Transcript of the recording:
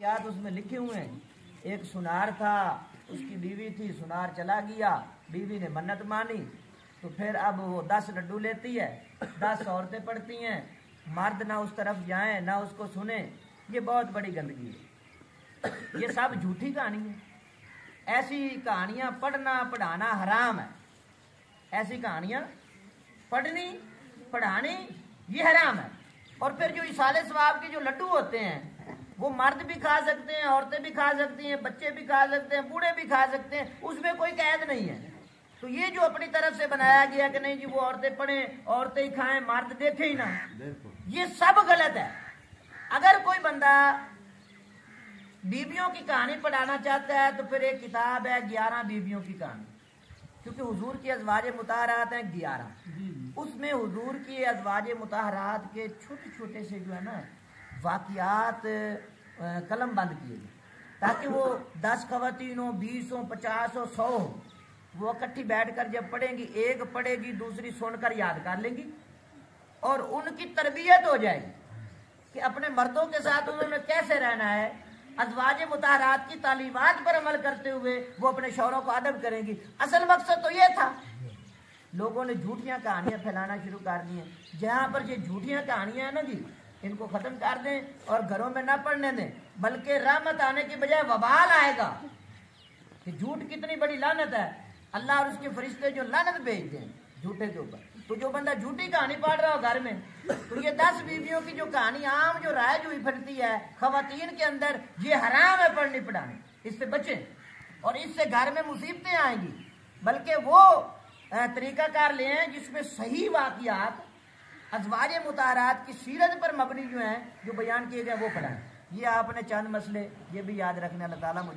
वाक़यात उसमें लिखे हुए हैं। एक सुनार था, उसकी बीवी थी, सुनार चला गया, बीवी ने मन्नत मानी, तो फिर अब वो 10 लड्डू लेती है, 10 औरतें पढ़ती हैं, मर्द ना उस तरफ जाएं ना उसको सुने। ये बहुत बड़ी गंदगी है, ये सब झूठी कहानी है। ऐसी कहानियां पढ़ना पढ़ाना हराम है। ऐसी कहानियां पढ़नी पढ़ानी ये हराम है। और फिर जो इसाले सवाब के जो लड्डू होते हैं वो मर्द भी खा सकते हैं, औरतें भी खा सकती हैं, बच्चे भी खा सकते हैं, बूढ़े भी खा सकते हैं, उसमें कोई कैद नहीं है। तो ये जो अपनी तरफ से बनाया गया कि नहीं जी वो औरतें पढ़ें, औरतें ही खाएं, मर्द देखे ही ना, ये सब गलत है। अगर कोई बंदा बीबियों की कहानी पढ़ाना चाहता है तो फिर एक किताब है 11 बीबियों की कहानी, क्योंकि हुजूर की अज़वाज मुताहरात हैं 11, उसमें हुजूर की अज़वाज मुताहरात के छोटे छोटे से जो है ना वाक़यात कलम बंद किए गए, ताकि वो 10 ख़वातीन हो, 20 हो, 50 हो, 100 हो, वो इकट्ठी बैठकर जब पढ़ेंगी, एक पढ़ेगी दूसरी सुनकर याद कर लेंगी और उनकी तरबियत हो जाएगी कि अपने मर्दों के साथ उन्होंने कैसे रहना है। अज़वाज मुताहरात की तालीमात पर अमल करते हुए वो अपने शौहरों को अदब करेंगी। असल मकसद तो ये था। लोगों ने झूठियां कहानियां फैलाना शुरू कर दी हैं। जहां पर ये झूठियां कहानियां हैं ना जी, इनको खत्म कर दें और घरों में ना पढ़ने दें, बल्कि रहमत आने की बजाय वबाल आएगा। कि झूठ कितनी बड़ी लानत है, अल्लाह और उसके फरिश्ते जो लानत भेजते हैं झूठे के ऊपर। तो जो बंदा झूठी कहानी पढ़ रहा हो घर में, तो ये 10 बीवियों की जो कहानी आम जो राइज हुई फिरती है खवातीन के अंदर, ये हराम है पढ़नी पढ़ानी, इससे बचें और इससे घर में मुसीबतें आएंगी। बल्कि वो तरीकाकार ले हैं जिसमें सही वाक़यात अज़वाज मुताहरात की सीरत पर मबनी जो हैं, जो बयान किए गए वो पढ़ाएं। ये आपने चंद मसले ये भी याद रखने, अल्लाह ताला मुझे